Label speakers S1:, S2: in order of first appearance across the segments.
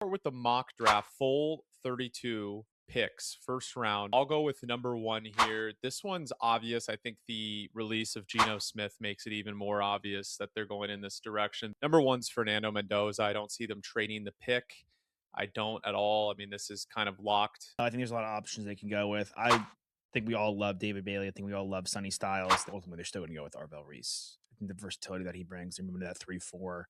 S1: With the mock draft, full 32 picks, first round. I'll go with number one here. This one's obvious. I think the release of Geno Smith makes it even more obvious that they're going in this direction. Number one's Fernando Mendoza. I don't see them trading the pick. I don't at all. I mean, this is kind of locked.
S2: I think there's a lot of options they can go with. I think we all love David Bailey. I think we all love Sonny Styles. Ultimately, they're still going to go with Arvell Reese. I think the versatility that he brings, they're moving to that 3-4,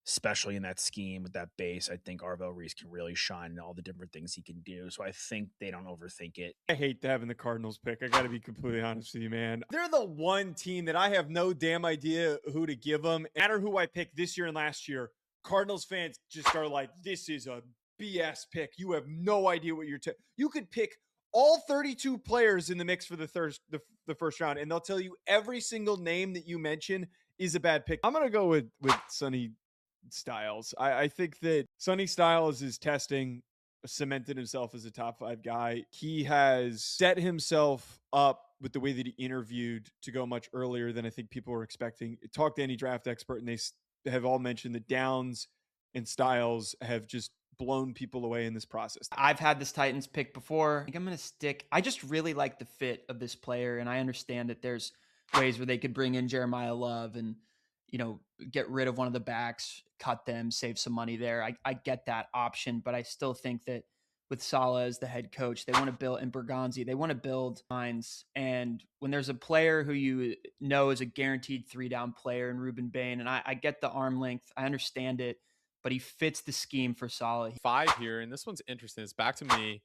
S2: especially in that scheme with that base. I think Arvell Reese can really shine in all the different things he can do. So I think they don't overthink it.
S3: I hate having the Cardinals pick. I got to be completely honest with you, man. They're the one team that I have no damn idea who to give them. No matter who I pick this year and last year, Cardinals fans just are like, this is a BS pick. You have no idea what you're you could pick all 32 players in the mix for the first round, and they'll tell you every single name that you mention is a bad pick. I'm going to go with Sonny Styles. I think that Sonny Styles is testing, cemented himself as a top 5 guy. He has set himself up with the way that he interviewed to go much earlier than I think people were expecting. Talked to any draft expert, and they have all mentioned that Downs and Styles have just blown people away in this process.
S4: I've had this Titans pick before. I think I'm going to stick. I just really like the fit of this player, and I understand that there's ways where they could bring in Jeremiah Love and, get rid of one of the backs, cut them, save some money there. I get that option, but I still think that with Saleh as the head coach, they want to build, and Bergonzi, they want to build lines. And when there's a player who you know is a guaranteed 3-down player in Ruben Bain, and I get the arm length, I understand it, but he fits the scheme for Saleh.
S1: 5 here, and this one's interesting. It's back to me.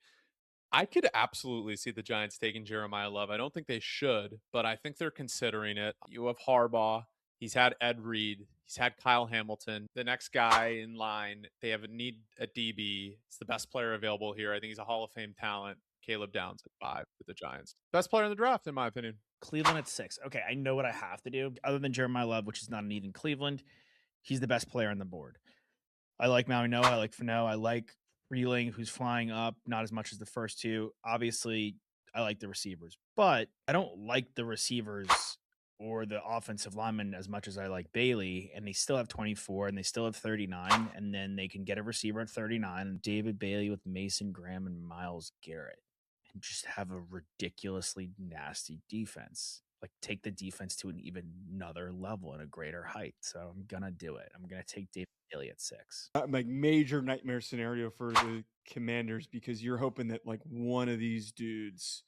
S1: I could absolutely see the Giants taking Jeremiah Love. I don't think they should, but I think they're considering it. You have Harbaugh. He's had Ed Reed. He's had Kyle Hamilton. The next guy in line, they have a need at DB. It's the best player available here. I think he's a Hall of Fame talent. Caleb Downs at 5 with the Giants. Best player in the draft, in my opinion.
S2: Cleveland at 6. Okay, I know what I have to do. Other than Jeremiah Love, which is not a need in Cleveland, he's the best player on the board. I like Maui Noah. I like Fano. I like Freeling, who's flying up, not as much as the first two. Obviously, I like the receivers, but I don't like the receivers or the offensive linemen as much as I like Bailey, and they still have 24 and they still have 39, and then they can get a receiver at 39, David Bailey with Mason Graham and Myles Garrett, and just have a ridiculously nasty defense. Like, take the defense to an even another level and a greater height. So I'm going to do it. I'm going to take David Bailey at 6.
S3: Like, major nightmare scenario for the Commanders, because you're hoping that like one of these dudes,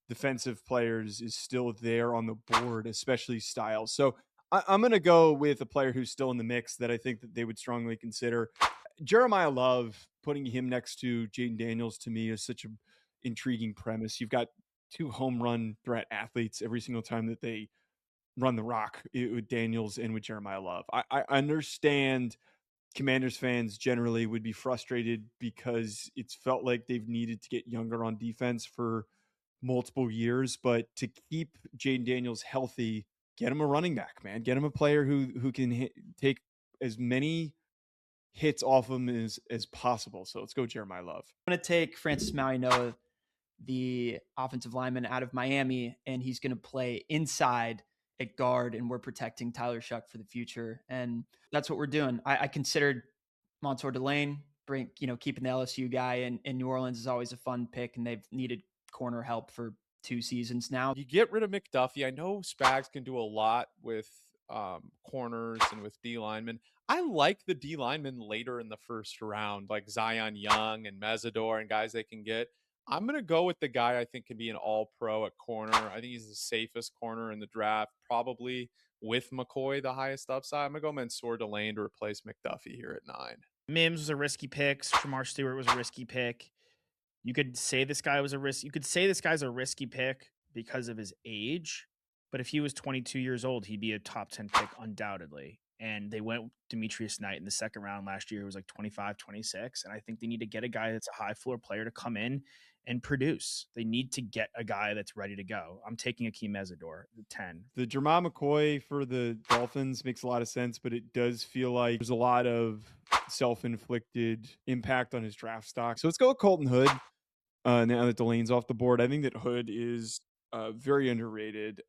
S3: defensive players, is still there on the board, especially Styles. So I'm going to go with a player who's still in the mix that I think that they would strongly consider. Jeremiah Love, putting him next to Jaden Daniels, to me is such an intriguing premise. You've got 2 home run threat athletes every single time that they run the rock, with Daniels and with Jeremiah Love. I understand Commanders fans generally would be frustrated because it's felt like they've needed to get younger on defense for multiple years, but to keep Jaden Daniels healthy, get him a running back, man. Get him a player who can take as many hits off him as possible. So let's go Jeremiah Love.
S4: I'm going to take Francis Maui Noah, the offensive lineman out of Miami, and he's going to play inside at guard, and we're protecting Tyler Shuck for the future. And that's what we're doing. I considered Montour Delane, keeping the LSU guy in New Orleans is always a fun pick, and they've needed corner help for 2 seasons now.
S1: You get rid of McDuffie. I know Spags can do a lot with corners and with D linemen. I like the D linemen later in the first round, like Zion Young and Mesidor and guys they can get. I'm going to go with the guy I think can be an all-pro at corner. I think he's the safest corner in the draft, probably with McCoy, the highest upside. I'm going to go Mansour Delane to replace McDuffie here at 9.
S2: Mims was a risky pick. Shamar Stewart was a risky pick. You could say this guy was a risk. You could say this guy's a risky pick because of his age, but if he was 22 years old, he'd be a top 10 pick undoubtedly. And they went with Demetrius Knight in the second round last year. It was like 25, 26. And I think they need to get a guy that's a high floor player to come in and produce. They need to get a guy that's ready to go. I'm taking Akeem Mesidor at 10.
S3: The Jermah McCoy for the Dolphins makes a lot of sense, but it does feel like there's a lot of self-inflicted impact on his draft stock. So let's go with Colton Hood. Now that Delane's off the board, I think that Hood is a very underrated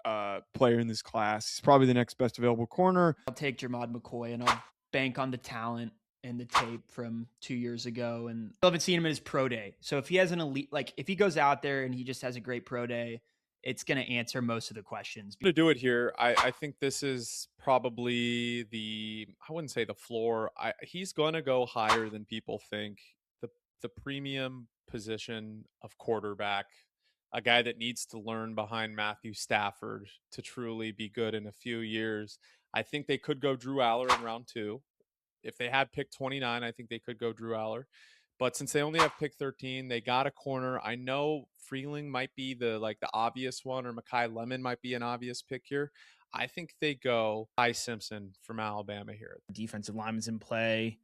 S3: player in this class. He's probably the next best available corner.
S4: I'll take Jermod McCoy, and I'll bank on the talent in the tape from 2 years ago, and I haven't seen him in his pro day. So if he has an elite, like if he goes out there and he just has a great pro day, it's going to answer most of the questions.
S1: To do it here, I think this is probably I wouldn't say the floor. He's going to go higher than people think. The the premium position of quarterback, a guy that needs to learn behind Matthew Stafford to truly be good in a few years. I think they could go Drew Aller in round 2. If they had pick 29, I think they could go Drew Aller. But since they only have pick 13, they got a corner. I know Freeling might be the obvious one, or Makai Lemon might be an obvious pick here. I think they go Ty Simpson from Alabama here.
S2: Defensive lineman's in play,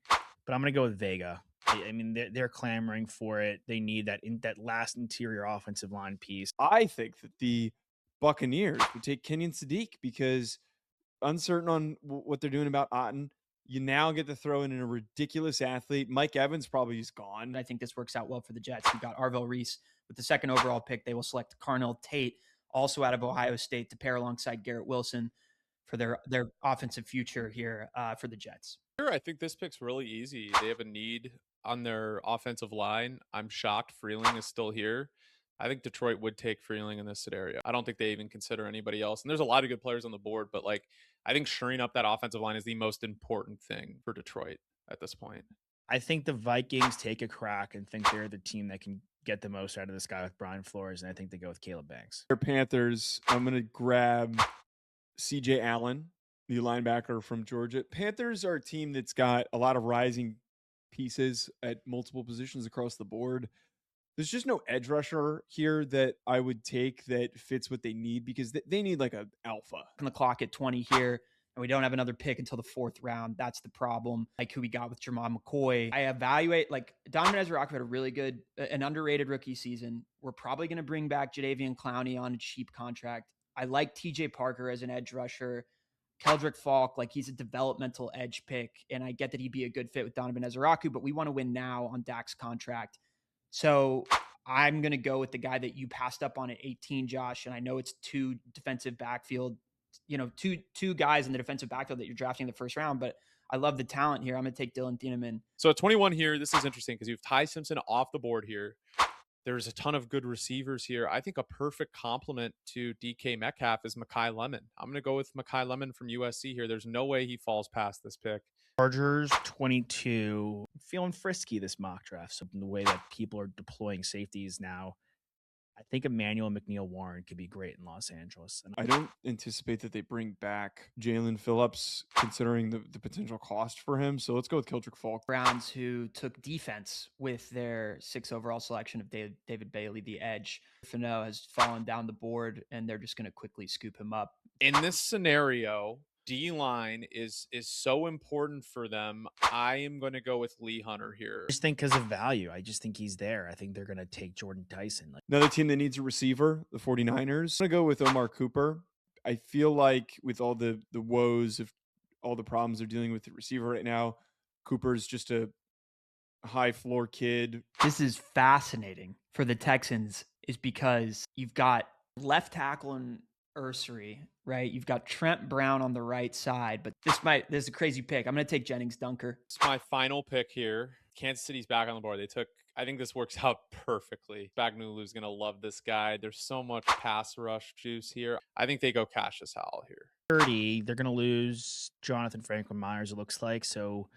S2: but I'm going to go with Vega. I mean, they're clamoring for it. They need that last interior offensive line piece.
S3: I think that the Buccaneers would take Kenyon Sadiq because uncertain on what they're doing about Otten. You now get to throw in a ridiculous athlete. Mike Evans probably is gone.
S4: I think this works out well for the Jets. You've got Arvell Reese with the second overall pick. They will select Carnell Tate, also out of Ohio State, to pair alongside Garrett Wilson for their offensive future here for the Jets.
S1: Sure, I think this pick's really easy. They have a need on their offensive line. I'm shocked Freeling is still here. I think Detroit would take Freeling in this scenario. I don't think they even consider anybody else. And there's a lot of good players on the board, but I think shoring up that offensive line is the most important thing for Detroit at this point.
S2: I think the Vikings take a crack and think they're the team that can get the most out of this guy with Brian Flores, and I think they go with Caleb Banks.
S3: For Panthers, I'm going to grab CJ Allen, the linebacker from Georgia. Panthers are a team that's got a lot of rising pieces at multiple positions across the board. There's just no edge rusher here that I would take that fits what they need because they need like a alpha.
S4: On the clock at 20 here, and we don't have another pick until the 4th round. That's the problem. Like who we got with Jermon McCoy. I evaluate Donovan Ezra had a really good, an underrated rookie season. We're probably going to bring back Jadeveon Clowney on a cheap contract. I like TJ Parker as an edge rusher. Keldrick Falk, he's a developmental edge pick, and I get that he'd be a good fit with Donovan Ezra, but we want to win now on Dak's contract. So I'm going to go with the guy that you passed up on at 18, Josh. And I know it's two defensive backfield, two guys in the defensive backfield that you're drafting in the first round, but I love the talent here. I'm going to take Dylan Thieneman.
S1: So at 21 here, this is interesting because you have Ty Simpson off the board here. There's a ton of good receivers here. I think a perfect complement to DK Metcalf is Makai Lemon. I'm going to go with Makai Lemon from USC here. There's no way he falls past this pick.
S2: Chargers 22. Feeling frisky this mock draft. So the way that people are deploying safeties now, I think Emmanuel McNeil-Warren could be great in Los Angeles. And
S3: I don't anticipate that they bring back Jalen Phillips, considering the potential cost for him. So let's go with Keldrick Falk.
S4: Browns, who took defense with their 6th overall selection of David Bailey, the edge. Fano has fallen down the board, and they're just going to quickly scoop him up.
S1: In this scenario, D-line is so important for them. I am going to go with Lee Hunter here.
S2: I just think because of value. I just think he's there. I think they're going to take Jordan Tyson.
S3: Another team that needs a receiver, the 49ers. I'm going to go with Omar Cooper. I feel like with all the woes of all the problems they're dealing with the receiver right now, Cooper's just a high floor kid.
S4: This is fascinating for the Texans is because you've got left tackle and Ursary, right? You've got Trent Brown on the right side, but this is a crazy pick. I'm going to take Jennings Dunker.
S1: It's my final pick here. Kansas City's back on the board. I think this works out perfectly. Spagnolu's going to love this guy. There's so much pass rush juice here. I think they go Cassius Howell here.
S2: 30, they're going to lose Jonathan Franklin Myers, it looks like. So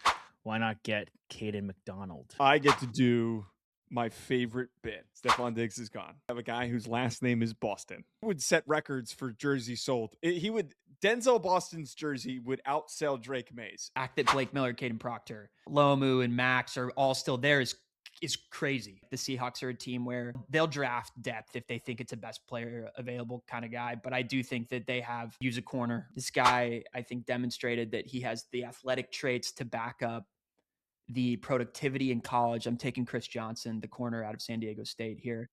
S2: why not get Caden McDonald?
S3: I get to do my favorite bit. Stephon Diggs is gone. I have a guy whose last name is Boston. He would set records for jerseys sold. Denzel Boston's jersey would outsell Drake May's.
S4: The fact that Blake Miller, Caden Proctor, Lomu, and Max are all still there is crazy. The Seahawks are a team where they'll draft depth if they think it's a best player available kind of guy. But I do think that they use a corner. This guy, I think, demonstrated that he has the athletic traits to back up the productivity in college. I'm taking Chris Johnson, the corner out of San Diego State here.